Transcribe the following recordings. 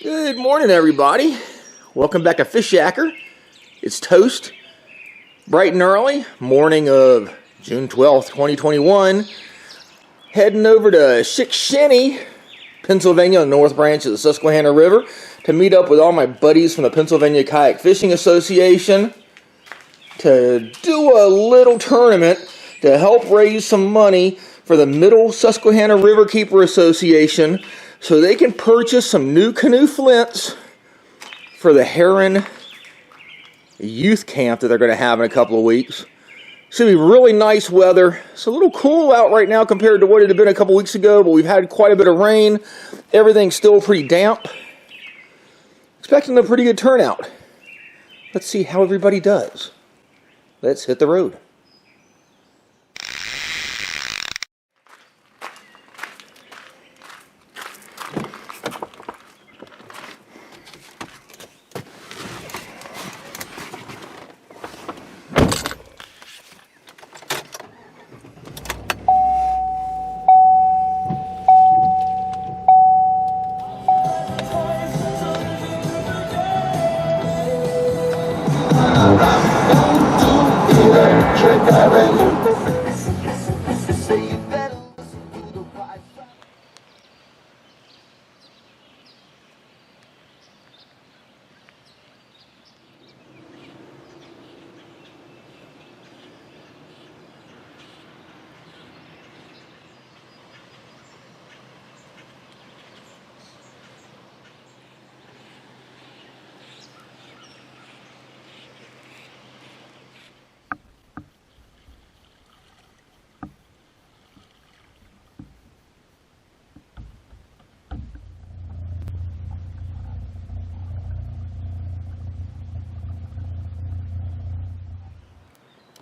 Good morning, everybody. Welcome back to Fishyaker. It's toast, bright and early, morning of June 12th, 2021. Heading over to Susquehanna, Pennsylvania, on the north branch of the Susquehanna River, to meet up with all my buddies from the Pennsylvania Kayak Fishing Association to do a little tournament to help raise some money for the Middle Susquehanna Riverkeeper Association, so they can purchase some new canoe flints for the Heron youth camp that they're going to have in a couple of weeks. Should be really nice weather. It's a little cool out right now compared to what it had been a couple weeks ago, but we've had quite a bit of rain. Everything's still pretty damp. Expecting a pretty good turnout. Let's see how everybody does. Let's hit the road.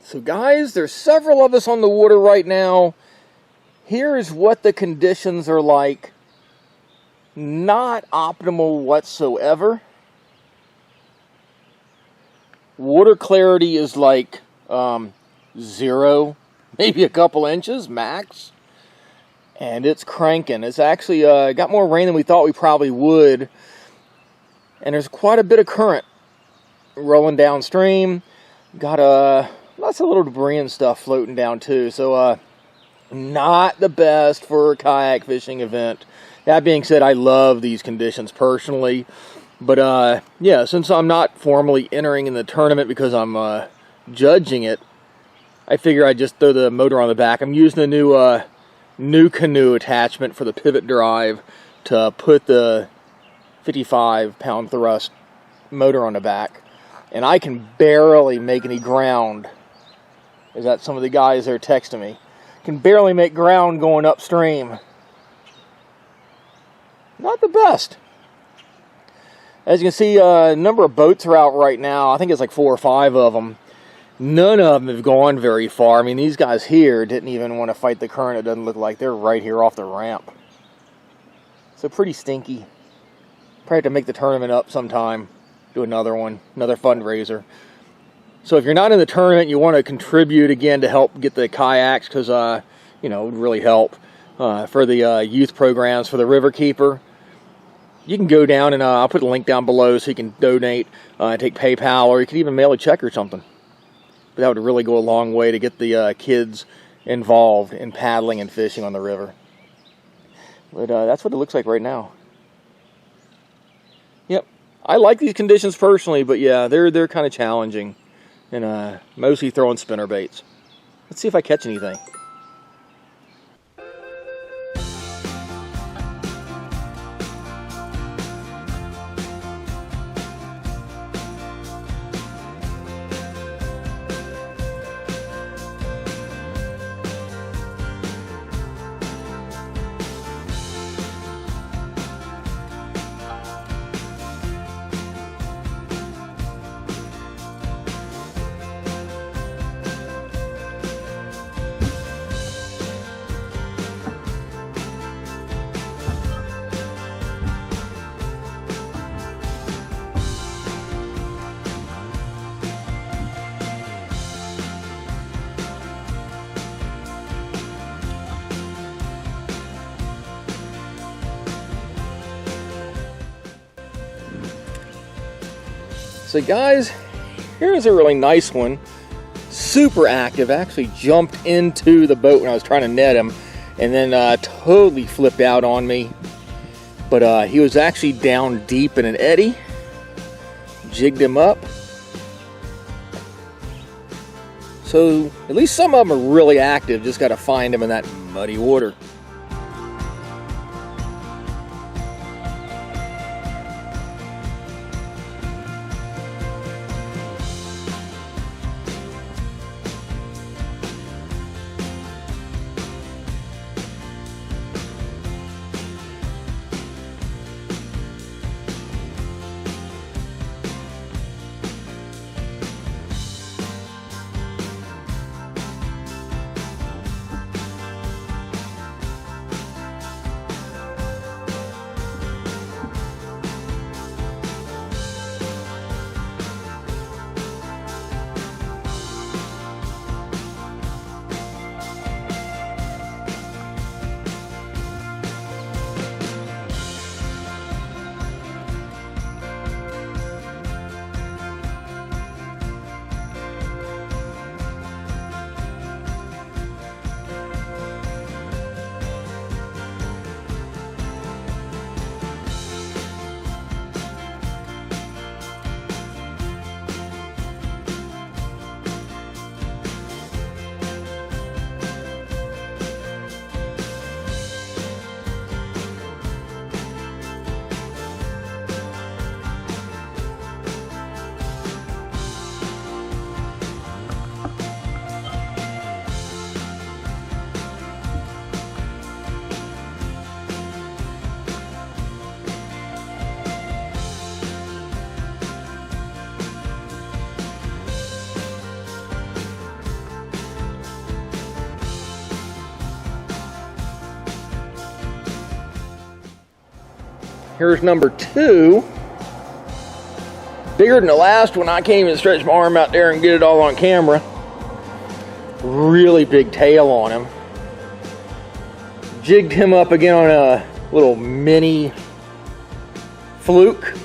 So guys, there's several of us on the water right now. Here's what the conditions are like. Not optimal whatsoever. Water clarity is like 0, maybe a couple inches max. And it's cranking. It's actually got more rain than we thought we probably would. And there's quite a bit of current rolling downstream. Got lots of little debris and stuff floating down too, so not the best for a kayak fishing event. That being said, I love these conditions personally, but yeah, since I'm not formally entering in the tournament because I'm judging it, I figure I'd just throw the motor on the back. I'm using the new canoe attachment for the pivot drive to put the 55-pound thrust motor on the back, and I can barely make any ground. Is that some of the guys there texting me? Can barely make ground going upstream. Not the best. As you can see, a number of boats are out right now. I think it's like 4 or 5 of them. None of them have gone very far. I mean, these guys here didn't even want to fight the current. It doesn't look like they're right here off the ramp. So pretty stinky. Probably have to make the tournament up sometime. Do another one, another fundraiser. So if you're not in the tournament, you want to contribute again to help get the kayaks, because you know, it would really help for the youth programs for the Riverkeeper. You can go down and I'll put a link down below so you can donate, take PayPal, or you could even mail a check or something. But that would really go a long way to get the kids involved in paddling and fishing on the river. But that's what it looks like right now. Yep, I like these conditions personally, but yeah, they're kind of challenging. And mostly throwing spinner baits. Let's see if I catch anything. So guys, here's a really nice one. Super active. Actually jumped into the boat when I was trying to net him, and then totally flipped out on me. But he was actually down deep in an eddy. Jigged him up. So at least some of them are really active. Just got to find them in that muddy water. Here's number 2. Bigger than the last one. I can't even stretch my arm out there and get it all on camera. Really big tail on him. Jigged him up again on a little mini fluke.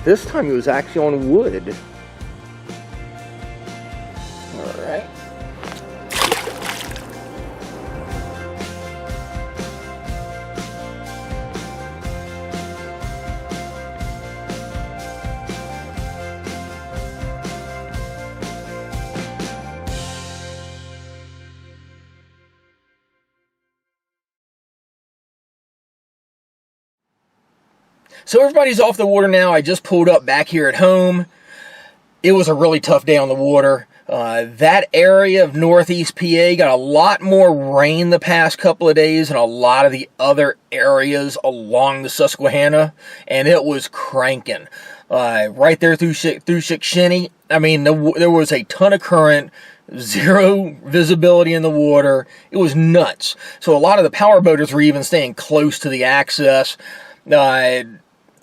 This time he was actually on wood. All right. So everybody's off the water now. I just pulled up back here at home. It was a really tough day on the water. That area of northeast PA got a lot more rain the past couple of days than a lot of the other areas along the Susquehanna, and it was cranking. Right there through Susquehanna. I mean, there was a ton of current, zero visibility in the water. It was nuts. So a lot of the power boaters were even staying close to the access.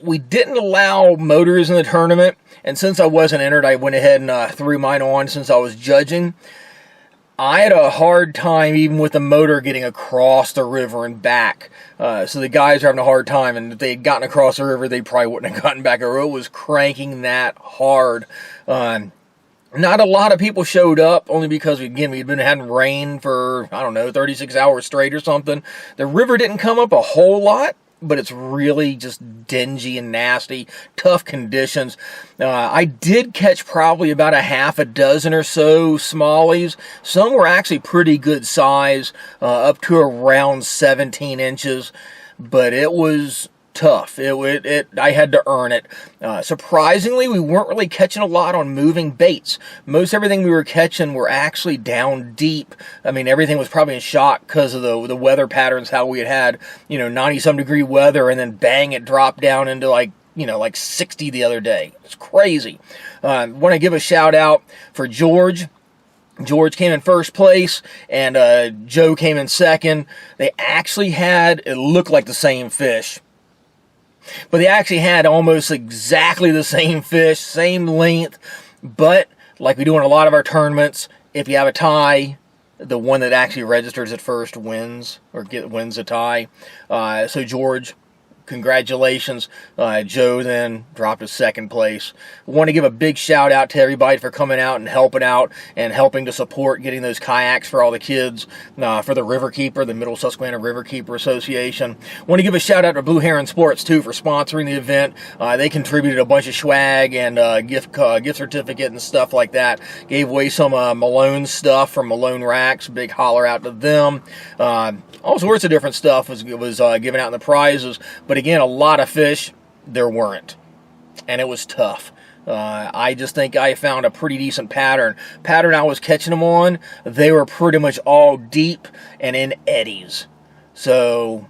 We didn't allow motors in the tournament, and since I wasn't entered, I went ahead and threw mine on since I was judging. I had a hard time even with the motor getting across the river and back. So the guys are having a hard time, and if they had gotten across the river, they probably wouldn't have gotten back. It was cranking that hard. Not a lot of people showed up, only because, again, we'd been having rain for, I don't know, 36 hours straight or something. The river didn't come up a whole lot, but it's really just dingy and nasty, tough conditions. I did catch probably about a half a dozen or so smallies. Some were actually pretty good size, up to around 17 inches, but it was tough. I had to earn it. Surprisingly, we weren't really catching a lot on moving baits. Most everything we were catching were actually down deep. I mean, everything was probably in shock because of the weather patterns, how we had 90-some degree weather, and then bang, it dropped down into like 60 the other day. It's crazy. Want to give a shout out for George. George came in first place, and Joe came in second. They actually had, it looked like the same fish, but they actually had almost exactly the same fish, same length, but like we do in a lot of our tournaments, if you have a tie, the one that actually registers at first wins, or wins a tie. So George congratulations. Joe then dropped a second place. Want to give a big shout out to everybody for coming out and helping to support getting those kayaks for all the kids for the Riverkeeper, the Middle Susquehanna Riverkeeper Association. Want to give a shout out to Blue Heron Sports too for sponsoring the event. They contributed a bunch of swag and gift certificate and stuff like that. Gave away some Malone stuff from Malone Racks. Big holler out to them. All sorts of different stuff was given out in the prizes, but again, a lot of fish there weren't, and it was tough. I just think I found a pretty decent pattern I was catching them on. They were pretty much all deep and in eddies, so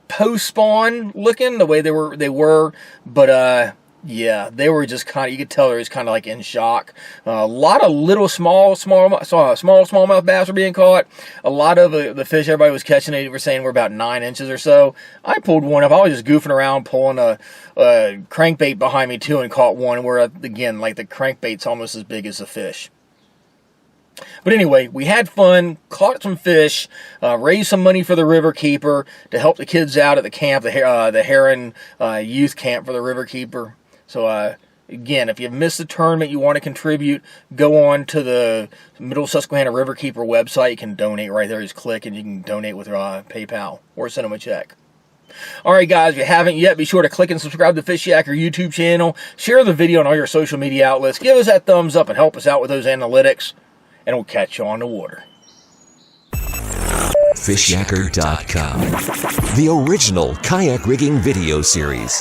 post-spawn looking the way they were, but yeah, they were just kind of, you could tell they were just kind of like in shock. A lot of little smallmouth bass were being caught. A lot of the fish everybody was catching, they were saying were about 9 inches or so. I pulled one up. I was just goofing around, pulling a crankbait behind me too, and caught one where, again, like the crankbait's almost as big as the fish. But anyway, we had fun, caught some fish, raised some money for the Riverkeeper to help the kids out at the camp, the Heron youth camp for the Riverkeeper. So, again, if you've missed the tournament, you want to contribute, go on to the Middle Susquehanna Riverkeeper website. You can donate right there. Just click and you can donate with PayPal or send them a check. All right, guys, if you haven't yet, be sure to click and subscribe to the Fishyaker YouTube channel. Share the video on all your social media outlets. Give us that thumbs up and help us out with those analytics. And we'll catch you on the water. Fishyaker.com, the original kayak rigging video series.